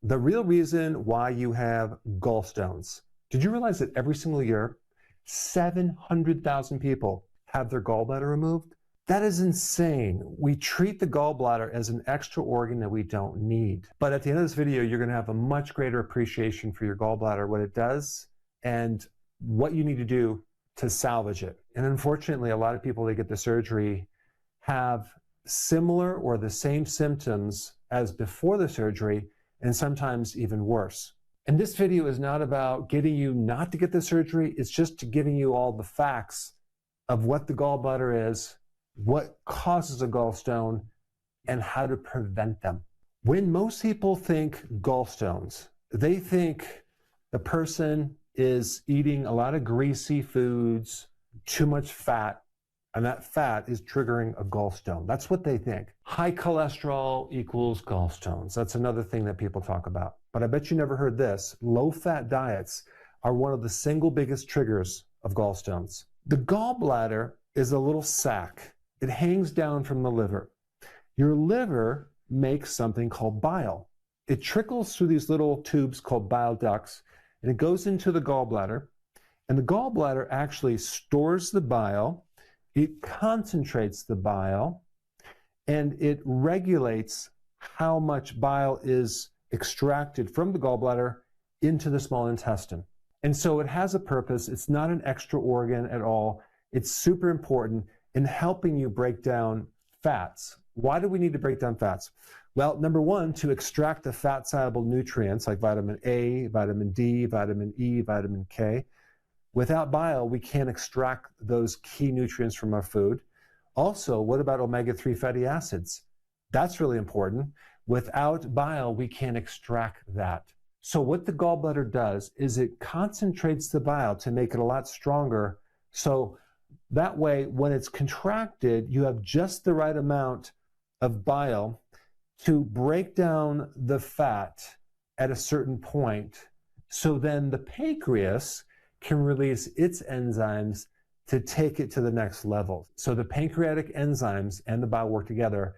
the real reason why you have gallstones. Did you realize that every single year, 700,000 people have their gallbladder removed? That is insane. We treat the gallbladder as an extra organ that we don't need. But at the end of this video, you're going to have a much greater appreciation for your gallbladder, what it does, and what you need to do to salvage it. And unfortunately, a lot of people that get the surgery have similar or the same symptoms as before the surgery, and sometimes even worse. And this video is not about getting you not to get the surgery, it's just giving you all the facts of what the gallbladder is, what causes a gallstone, and how to prevent them. When most people think gallstones, they think the person is eating a lot of greasy foods, too much fat, and that fat is triggering a gallstone. That's what they think. High cholesterol equals gallstones. That's another thing that people talk about. But I bet you never heard this. Low-fat diets are one of the single biggest triggers of gallstones. The gallbladder is a little sac. It hangs down from the liver. Your liver makes something called bile. It trickles through these little tubes called bile ducts, and it goes into the gallbladder. And the gallbladder actually stores the bile, it concentrates the bile, and it regulates how much bile is extracted from the gallbladder into the small intestine. And so it has a purpose. It's not an extra organ at all. It's super important in helping you break down fats. Why do we need to break down fats? Well, number one, to extract the fat-soluble nutrients like vitamin A, vitamin D, vitamin E, vitamin K. Without bile, we can't extract those key nutrients from our food. Also, what about omega-3 fatty acids? That's really important. Without bile, we can't extract that. So what the gallbladder does is it concentrates the bile to make it a lot stronger. So that way, when it's contracted, you have just the right amount of bile to break down the fat at a certain point. So then the pancreas can release its enzymes to take it to the next level. So the pancreatic enzymes and the bile work together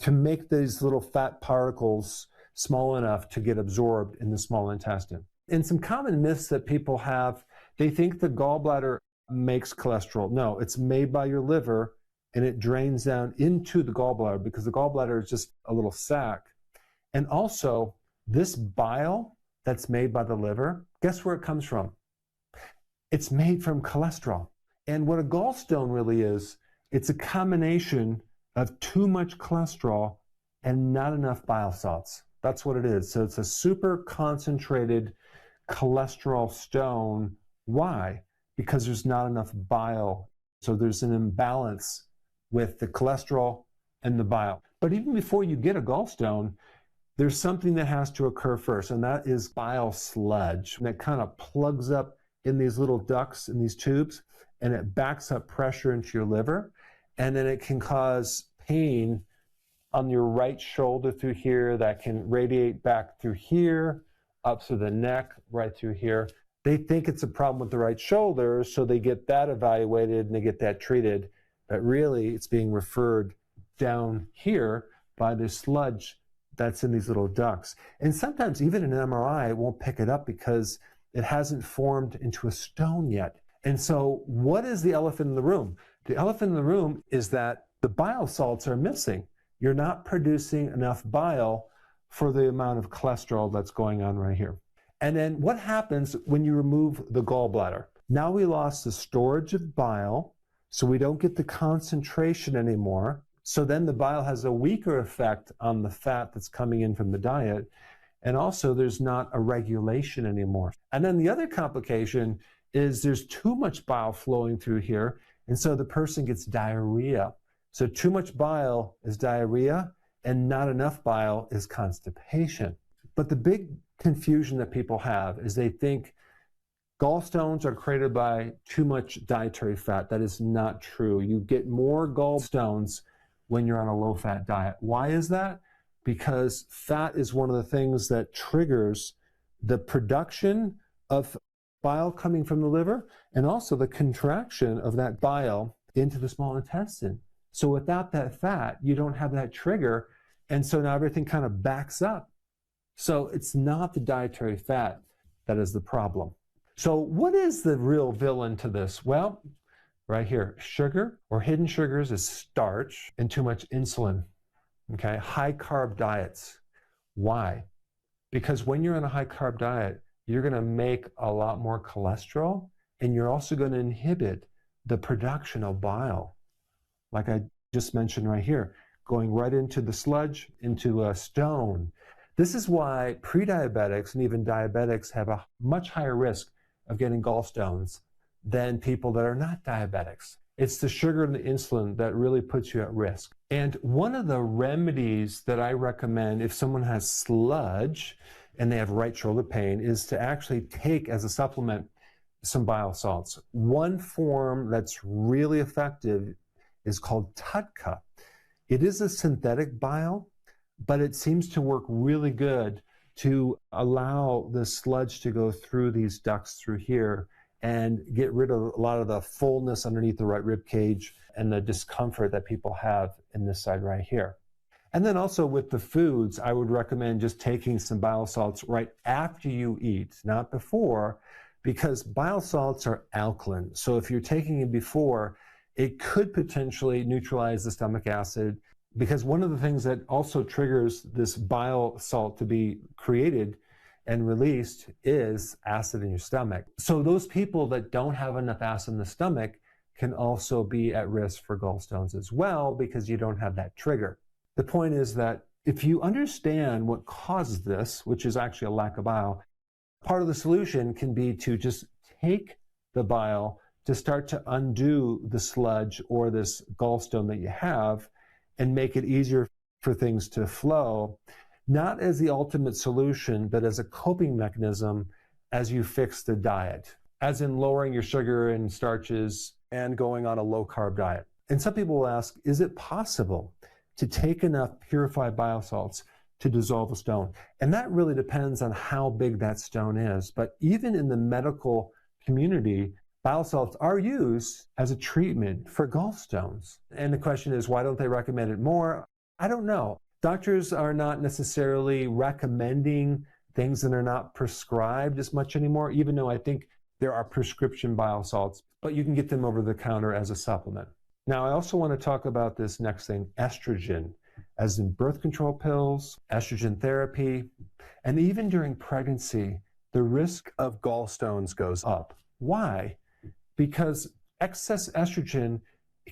to make these little fat particles small enough to get absorbed in the small intestine. And some common myths that people have, they think the gallbladder makes cholesterol. No, it's made by your liver and it drains down into the gallbladder because the gallbladder is just a little sac. And also, this bile that's made by the liver, guess where it comes from? It's made from cholesterol. And what a gallstone really is, it's a combination of too much cholesterol and not enough bile salts. That's what it is. So it's a super concentrated cholesterol stone. Why? Because there's not enough bile. So there's an imbalance with the cholesterol and the bile. But even before you get a gallstone, there's something that has to occur first, and that is bile sludge that kind of plugs up in these little ducts, in these tubes, and it backs up pressure into your liver, and then it can cause pain on your right shoulder through here that can radiate back through here, up through the neck, right through here. They think it's a problem with the right shoulder, so they get that evaluated and they get that treated, but really it's being referred down here by this sludge that's in these little ducts. And sometimes even an MRI won't pick it up because it hasn't formed into a stone yet. And so what is the elephant in the room? The elephant in the room is that the bile salts are missing. You're not producing enough bile for the amount of cholesterol that's going on right here. And then what happens when you remove the gallbladder? Now we lost the storage of bile, so we don't get the concentration anymore. So then the bile has a weaker effect on the fat that's coming in from the diet. And also there's not a regulation anymore. And then the other complication is there's too much bile flowing through here. And so the person gets diarrhea. So too much bile is diarrhea and not enough bile is constipation. But the big confusion that people have is they think gallstones are created by too much dietary fat. That is not true. You get more gallstones when you're on a low-fat diet. Why is that? Because fat is one of the things that triggers the production of bile coming from the liver and also the contraction of that bile into the small intestine. So without that fat, you don't have that trigger, and so now everything kind of backs up So it's not the dietary fat that is the problem. So what is the real villain to this? Well, right here, sugar or hidden sugars is starch and too much insulin. Okay, high carb diets. Why? Because when you're on a high carb diet, you're going to make a lot more cholesterol, and you're also going to inhibit the production of bile. Like I just mentioned right here, going right into the sludge, into a stone. This is why pre-diabetics and even diabetics have a much higher risk of getting gallstones than people that are not diabetics. It's the sugar and the insulin that really puts you at risk. And one of the remedies that I recommend if someone has sludge and they have right shoulder pain is to actually take as a supplement some bile salts. One form that's really effective is called TUDCA. It is a synthetic bile, but it seems to work really good to allow the sludge to go through these ducts through here and get rid of a lot of the fullness underneath the right rib cage and the discomfort that people have in this side right here. And then also with the foods, I would recommend just taking some bile salts right after you eat, not before, because bile salts are alkaline. So if you're taking it before, it could potentially neutralize the stomach acid, because one of the things that also triggers this bile salt to be created and released is acid in your stomach. So those people that don't have enough acid in the stomach can also be at risk for gallstones as well, because you don't have that trigger. The point is that if you understand what causes this, which is actually a lack of bile, part of the solution can be to just take the bile to start to undo the sludge or this gallstone that you have and make it easier for things to flow, not as the ultimate solution, but as a coping mechanism as you fix the diet, as in lowering your sugar and starches and going on a low carb diet. And some people will ask, is it possible to take enough purified bile salts to dissolve a stone? And that really depends on how big that stone is. But even in the medical community, bile salts are used as a treatment for gallstones. And the question is, why don't they recommend it more? I don't know. Doctors are not necessarily recommending things that are not prescribed as much anymore, even though I think there are prescription bile salts, but you can get them over the counter as a supplement. Now, I also want to talk about this next thing, estrogen, as in birth control pills, estrogen therapy, and even during pregnancy, the risk of gallstones goes up. Why? Because excess estrogen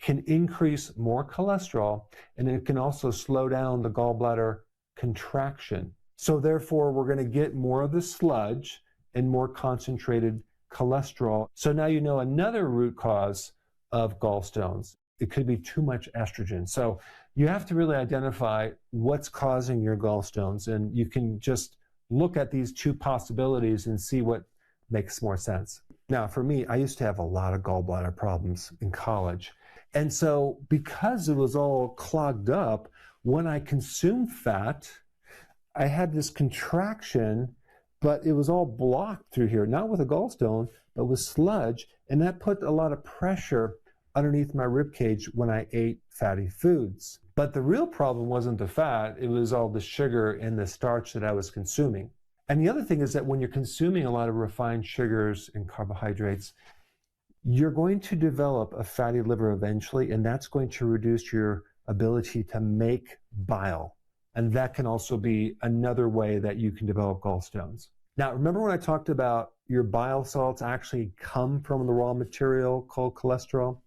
can increase more cholesterol, and it can also slow down the gallbladder contraction. So therefore, we're going to get more of the sludge and more concentrated cholesterol. So now you know another root cause of gallstones. It could be too much estrogen. So you have to really identify what's causing your gallstones, and you can just look at these two possibilities and see what makes more sense. Now, for me, I used to have a lot of gallbladder problems in college. And so because it was all clogged up, when I consumed fat, I had this contraction, but it was all blocked through here, not with a gallstone, but with sludge. And that put a lot of pressure underneath my rib cage when I ate fatty foods. But the real problem wasn't the fat, it was all the sugar and the starch that I was consuming. And the other thing is that when you're consuming a lot of refined sugars and carbohydrates, you're going to develop a fatty liver eventually, and that's going to reduce your ability to make bile. And that can also be another way that you can develop gallstones. Now, remember when I talked about your bile salts actually come from the raw material called cholesterol?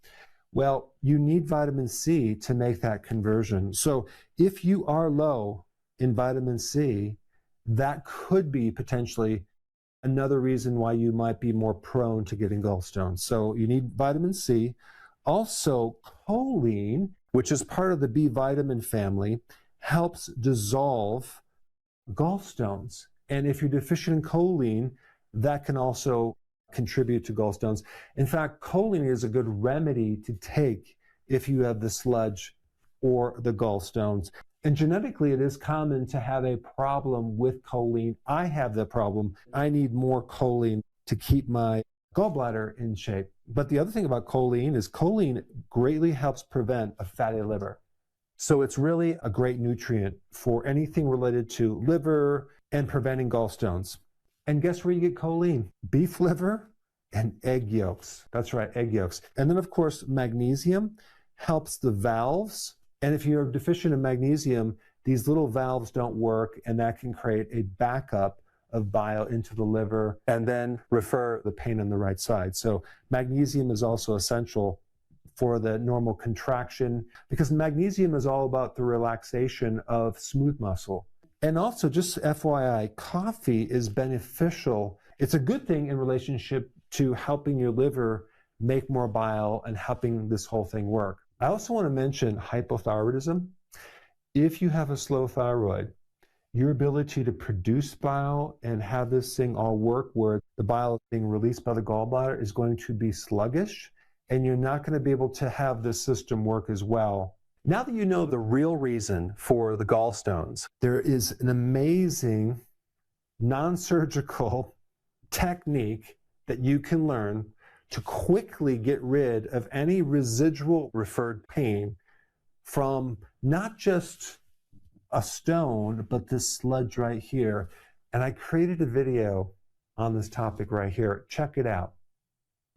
Well, you need vitamin C to make that conversion. So if you are low in vitamin C, that could be potentially another reason why you might be more prone to getting gallstones. So you need vitamin C. Also, choline, which is part of the B vitamin family, helps dissolve gallstones. And if you're deficient in choline, that can also contribute to gallstones. In fact, choline is a good remedy to take if you have the sludge or the gallstones. And genetically, it is common to have a problem with choline. I have the problem. I need more choline to keep my gallbladder in shape. But the other thing about choline is choline greatly helps prevent a fatty liver. So it's really a great nutrient for anything related to liver, and preventing gallstones. And guess where you get choline? Beef liver and egg yolks. That's right, egg yolks. And then, of course, magnesium helps the valves. And if you're deficient in magnesium, these little valves don't work, and that can create a backup of bile into the liver and then refer the pain on the right side. So magnesium is also essential for the normal contraction, because magnesium is all about the relaxation of smooth muscle. And also, just FYI, coffee is beneficial. It's a good thing in relationship to helping your liver make more bile and helping this whole thing work. I also want to mention hypothyroidism. If you have a slow thyroid, your ability to produce bile and have this thing all work where the bile is being released by the gallbladder is going to be sluggish, and you're not going to be able to have this system work as well. Now that you know the real reason for the gallstones, there is an amazing non-surgical technique that you can learn to quickly get rid of any residual referred pain from not just a stone, but this sludge right here. And I created a video on this topic right here. Check it out.